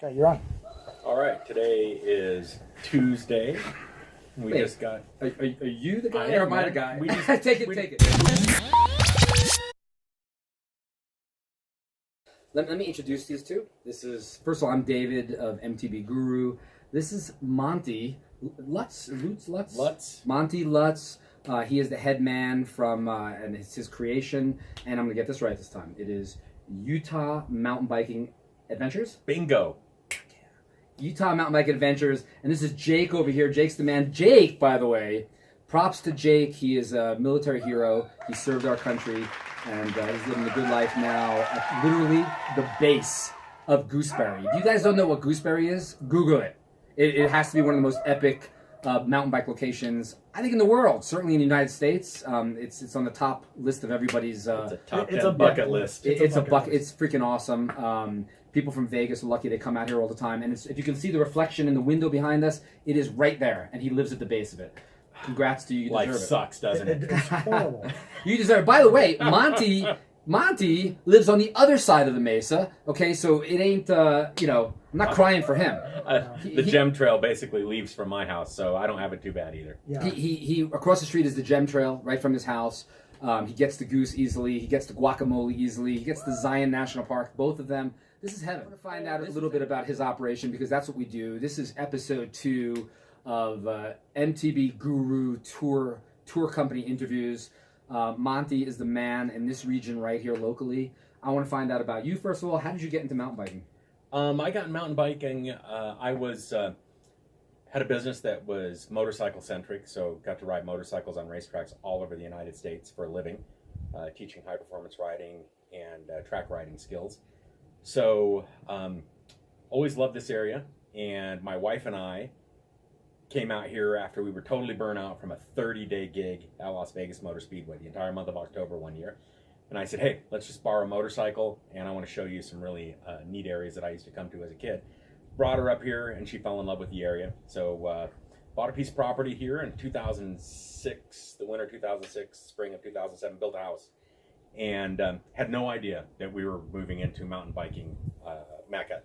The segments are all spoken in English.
Okay, you're on. All right, today is Tuesday. We Wait, just got. Are you the guy I or am, am I the man. guy? We just- take it. Let me introduce these two. This is, first of all, I'm David of MTB Guru. This is Monty Lutz. Monty Lutz. He is the head man from, and it's his creation. And I'm going to get this right this time. It is Utah Mountain Biking Adventures. Bingo. Utah Mountain Bike Adventures, and this is Jake over here. Jake's the man. Jake, by the way, props to Jake. He is a military hero. He served our country, and he's living a good life now at literally the base of Gooseberry. If you guys don't know what Gooseberry is, Google it. It has to be one of the most epic mountain bike locations, I think, in the world. Certainly in the United States. It's on the top list of everybody's. It's a top 10 a bucket list. It's a bucket. It's freaking awesome. People from Vegas are lucky they come out here all the time. And if you can see the reflection in the window behind us, it is right there. And he lives at the base of it. Congrats to you. You Life deserve it. sucks, doesn't it? It's horrible. You deserve it. By the way, Monty lives on the other side of the mesa. Okay, so it ain't, I'm not crying for him. The gem trail basically leaves from my house, so I don't have it too bad either. Yeah. He across the street is the gem trail right from his house. He gets to Goose easily. He gets to Guacamole easily. He gets to Zion National Park. Both of them. This is heaven. I want to find out a little bit about his operation because that's what we do. This is episode 2 of MTB Guru Tour Company interviews. Monty is the man in this region right here locally. I want to find out about you. First of all, how did you get into mountain biking? I got in mountain biking. I had a business that was motorcycle centric, so got to ride motorcycles on racetracks all over the United States for a living, teaching high performance riding and track riding skills. So always loved this area, and my wife and I came out here after we were totally burnt out from a 30-day gig at Las Vegas Motor Speedway the entire month of October one year. And I said, hey, let's just borrow a motorcycle, and I want to show you some really neat areas that I used to come to as a kid. Brought her up here, and she fell in love with the area. So bought a piece of property here in 2006, the winter 2006, spring of 2007, built a house. And had no idea that we were moving into mountain biking mecca.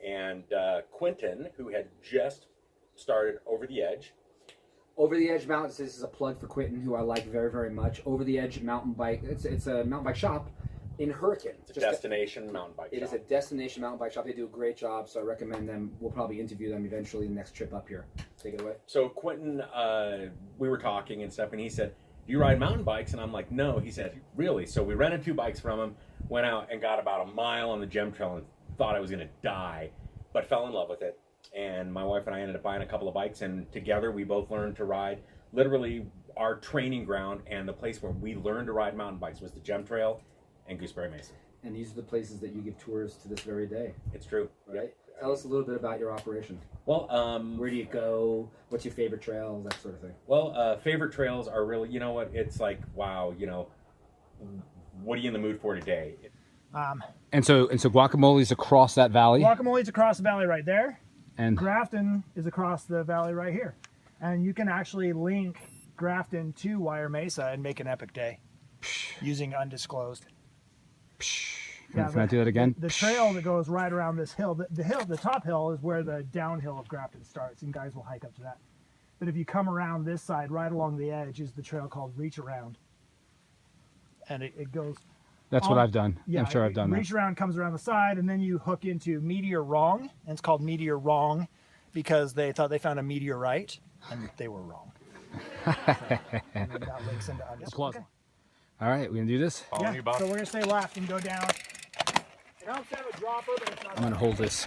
And Quentin, who had just started Over the Edge. Over the Edge Mountains, this is a plug for Quentin, who I like very, very much. Over the Edge Mountain Bike, it's a mountain bike shop in Hurricane. It's a destination mountain bike shop. It is a destination mountain bike shop. They do a great job, so I recommend them. We'll probably interview them eventually the next trip up here. Take it away. So Quentin, we were talking and stuff, and he said, do you ride mountain bikes? And I'm like, no. He said, really? So we rented 2 bikes from him, went out and got about a mile on the gem trail and thought I was going to die, but fell in love with it. And my wife and I ended up buying a couple of bikes, and together we both learned to ride. Literally, our training ground and the place where we learned to ride mountain bikes was the Gem Trail and Gooseberry Mesa. And these are the places that you give tours to this very day. It's true. Right? Yep. Tell us a little bit about your operation. Well, where do you go? What's your favorite trails? That sort of thing. Well, favorite trails are really, you know what? It's like, wow, what are you in the mood for today? And so Guacamole's across that valley. Guacamole's across the valley right there. And Grafton is across the valley right here. And you can actually link Grafton to Wire Mesa and make an epic day using undisclosed. Can I do that again? The trail that goes right around this hill, the top hill is where the downhill of Grafton starts, and guys will hike up to that. But if you come around this side, right along the edge, is the trail called Reach Around. And it goes... That's what I've done. Yeah, I'm sure I've done that. Reach Around comes around the side, and then you hook into Meteor Wrong, and it's called Meteor Wrong because they thought they found a meteorite, and they were wrong. And then that links into Applause. Okay. All right, we gonna do this? Yeah, so we're gonna stay left and go down. It helps to have a dropper, but it's not. I'm gonna hold this.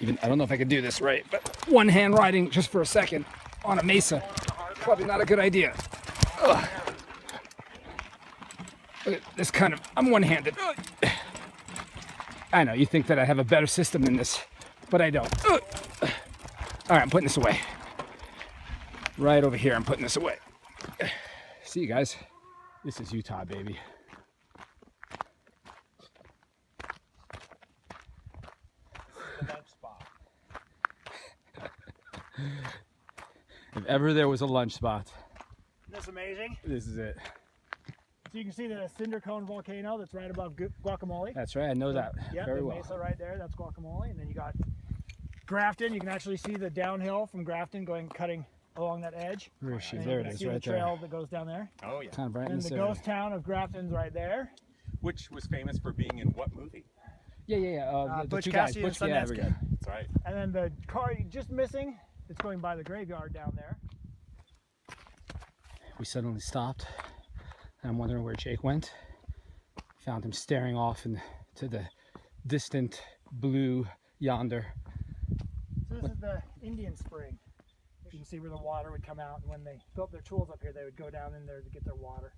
I don't know if I can do this right, but one hand riding just for a second on a mesa, probably not a good idea. Ugh. Look at this I'm one-handed. I know, you think that I have a better system than this, but I don't. All right, I'm putting this away. Right over here, I'm putting this away. See you guys. This is Utah, baby. The lunch spot. If ever there was a lunch spot, Isn't this amazing? this is it. So you can see the cinder cone volcano that's right above Guacamole. That's right, I know that Yeah, very the well. mesa right there, that's Guacamole. And then you got Grafton, you can actually see the downhill from Grafton cutting along that edge. Where is she? And There you it can is, see right the there. trail that goes down there. Oh yeah. Kind of right in And this the area. ghost town of Grafton's right there. Which was famous for being in what movie? Yeah. The Butch two guys. Cassidy and Butch, yeah, there we go. Sundance. That's right. And then the car just missing, it's going by the graveyard down there. We suddenly stopped, and I'm wondering where Jake went. Found him staring off to the distant blue yonder. So this is the Indian Spring. You can see where the water would come out, and when they built their tools up here, they would go down in there to get their water.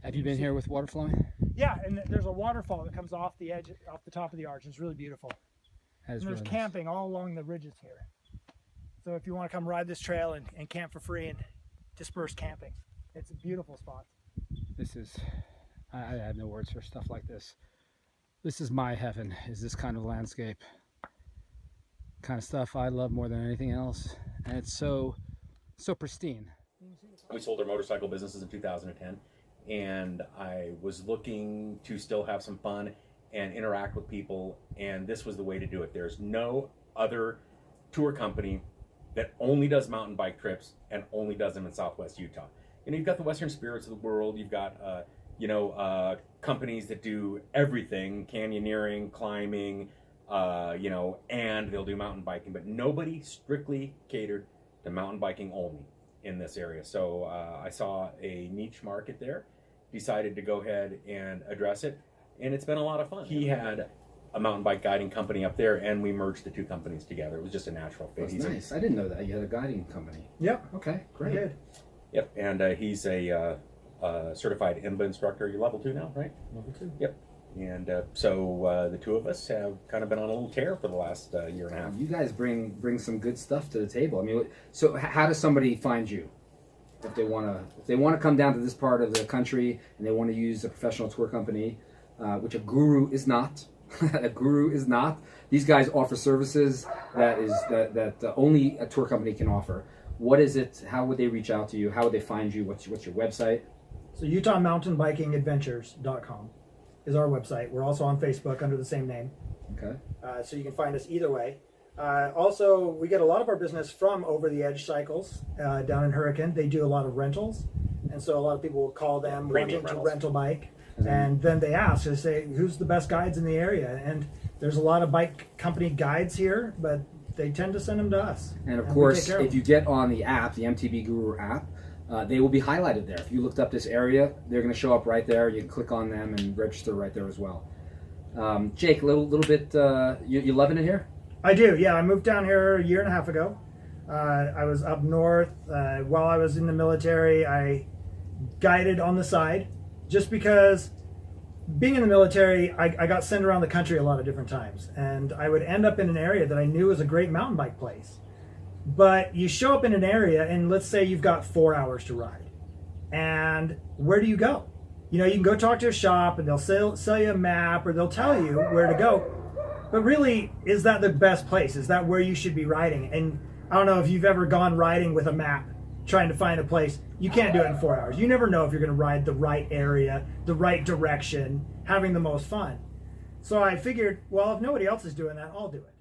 Have you been here with water flowing? Yeah, and there's a waterfall that comes off the edge, off the top of the arch. It's really beautiful. That is And there's really nice. camping all along the ridges here. So if you want to come ride this trail and camp for free and disperse camping, it's a beautiful spot. This is, I have no words for stuff like this. This is my heaven, is this kind of landscape. Kind of stuff I love more than anything else. And it's so pristine. We sold our motorcycle businesses in 2010, and I was looking to still have some fun and interact with people, and this was the way to do it. There's no other tour company that only does mountain bike trips and only does them in Southwest Utah. You know, you've got the Western Spirits of the world, you've got companies that do everything, canyoneering, climbing, and they'll do mountain biking, but nobody strictly catered to mountain biking only in this area. So I saw a niche market there, decided to go ahead and address it, and it's been a lot of fun. He had a mountain bike guiding company up there, and we merged the two companies together. It was just a natural fit. That's He's nice. I didn't know that you had a guiding company. Yep, Okay, great. good. Yep, and he's a certified IMBA instructor. You're level 2 now, right? Level 2. Yep. And so the two of us have kind of been on a little tear for the last year and a half. You guys bring some good stuff to the table. I mean, so how does somebody find you if they want to come down to this part of the country and they want to use a professional tour company, which a guru is not. A guru is not. These guys offer services that only a tour company can offer. What is it? How would they reach out to you? How would they find you? What's your website? So UtahMountainBikingAdventures.com is our website. We're also on Facebook under the same name. Okay. So you can find us either way. Also, we get a lot of our business from Over the Edge Cycles down in Hurricane. They do a lot of rentals. And so a lot of people will call them Premium wanting to rentals. rent a bike. And then they ask, they say, who's the best guides in the area? And there's a lot of bike company guides here, but they tend to send them to us. And of we course, take care of if you get on the app, the MTB Guru app, they will be highlighted there. If you looked up this area, they're going to show up right there. You can click on them and register right there as well. Jake, a little bit, you loving it here? I do, yeah. I moved down here a year and a half ago. I was up north. While I was in the military, I guided on the side just because being in the military, I got sent around the country a lot of different times. And I would end up in an area that I knew was a great mountain bike place. But you show up in an area and let's say you've got 4 hours to ride. And where do you go? You know, you can go talk to a shop and they'll sell you a map or they'll tell you where to go. But really, is that the best place? Is that where you should be riding? And I don't know if you've ever gone riding with a map trying to find a place. You can't do it in 4 hours. You never know if you're going to ride the right area, the right direction, having the most fun. So I figured, well, if nobody else is doing that, I'll do it.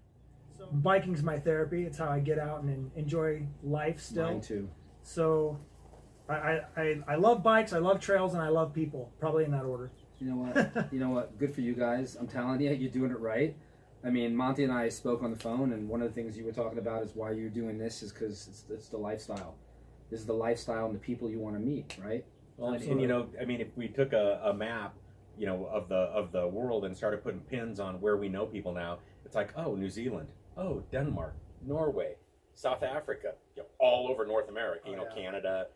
So biking's my therapy. It's how I get out and enjoy life still. Mine too. So I love bikes, I love trails, and I love people. Probably in that order. You know what? You know what? Good for you guys. I'm telling you, you're doing it right. I mean, Monty and I spoke on the phone, and one of the things you were talking about is why you're doing this is because it's the lifestyle. This is the lifestyle and the people you want to meet, right? Well, and you know, I mean, if we took a map, you know, of the world and started putting pins on where we know people now, it's like, oh, New Zealand, oh, Denmark, Norway, South Africa, you know, all over North America, you know, Canada,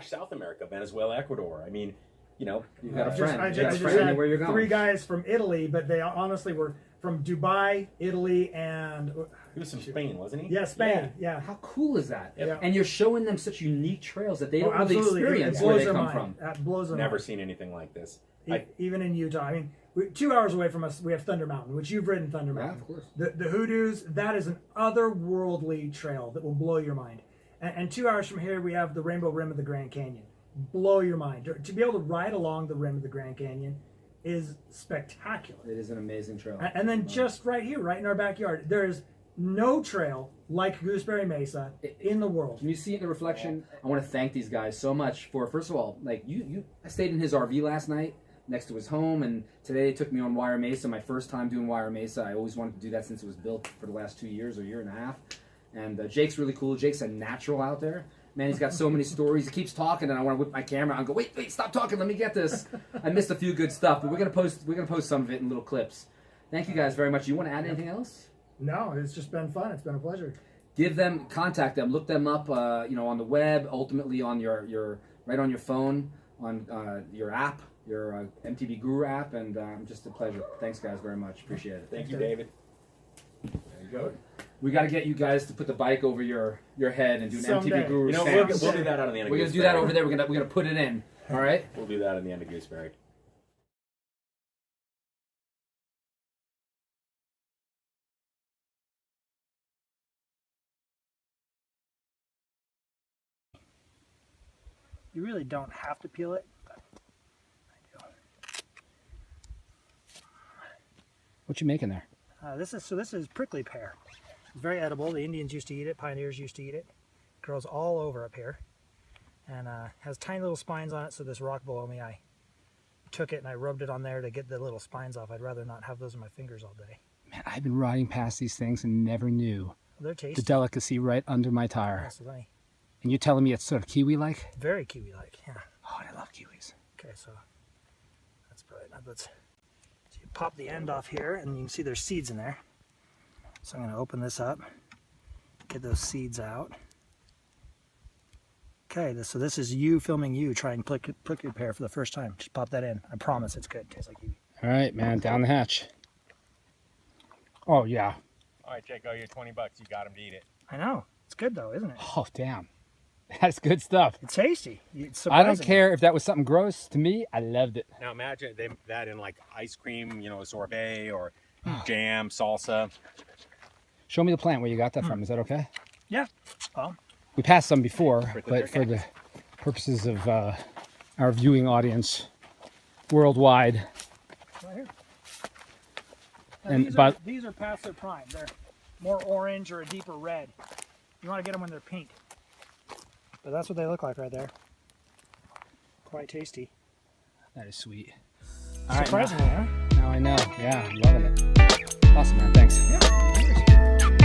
South America, Venezuela, Ecuador. I mean, you know, You've got a I friend. just friend had where you're going. 3 guys from Italy, but they honestly were from Dubai, Italy, and he was from Spain, wasn't he? yeah, Spain. Yeah. How cool is that? Yeah. And you're showing them such unique trails that they don't really absolutely. experience It where blows they their come mind. from. That blows their Never mind. seen anything like this. Even in Utah. I mean, 2 hours away from us, we have Thunder Mountain, which you've ridden Thunder Yeah, Mountain. of course. The Hoodoos, that is an otherworldly trail that will blow your mind. And 2 hours from here, we have the Rainbow Rim of the Grand Canyon. Blow your mind. To be able to ride along the rim of the Grand Canyon is spectacular. It is an amazing trail. And then just right here, right in our backyard, there's no trail like Gooseberry Mesa in the world. Can you see it in the reflection? I want to thank these guys so much for, first of all, like I stayed in his RV last night next to his home, and today they took me on Wire Mesa, my first time doing Wire Mesa. I always wanted to do that since it was built for the last 2 years or year and a half. And Jake's really cool. Jake's a natural out there. Man, he's got so many stories. He keeps talking, and I want to whip my camera out and go, wait, stop talking. Let me get this. I missed a few good stuff, but we're gonna post some of it in little clips. Thank you guys very much. You want to add anything else? No, it's just been fun. It's been a pleasure. Contact them, look them up, on the web, ultimately on your right on your phone, on your app, your MTV Guru app, and just a pleasure. Thanks, guys, very much. Appreciate it. Thank you, David. There you go. We got to get you guys to put the bike over your head and do an Someday. MTV Guru. You know, stamp. we'll do that on the end of We're gonna do that over there. We're gonna put it in. All right. We'll do that on the end of Gooseberry. You really don't have to peel it, but I do. What you making there? This is prickly pear. It's very edible. The Indians used to eat it. Pioneers used to eat it. Grows all over up here, and has tiny little spines on it. So this rock below me, I took it and I rubbed it on there to get the little spines off. I'd rather not have those in my fingers all day. Man, I've been riding past these things and never knew They're the tasty. delicacy right under my tire. Yes, they- And you're telling me it's sort of kiwi-like? Very kiwi-like. Yeah. Oh, I love kiwis. Okay, so that's brilliant. Now so you pop the end off here, and you can see there's seeds in there. So I'm going to open this up, get those seeds out. Okay, so this is you filming you trying prickly pear for the first time. Just pop that in. I promise it's good. It tastes like kiwi. All right, man, down the hatch. Oh, yeah. All right, Jake, owe you $20. You got him to eat it. I know. It's good though, isn't it? Oh, damn. That's good stuff. It's tasty. It's I don't surprising. care if that was something gross. To me, I loved it. Now imagine that in like ice cream, sorbet or jam, salsa. Show me the plant where you got that from. Is that okay? Yeah. Well, We passed some before, Prickly but pear for the purposes of our viewing audience worldwide. right here. Now, And these are past their prime. They're more orange or a deeper red. You want to get them when they're pink. But that's what they look like right there. Quite tasty. that is sweet. All right, Surprisingly, huh? now I know. Yeah, I'm loving it. Awesome, man. Thanks. Yeah.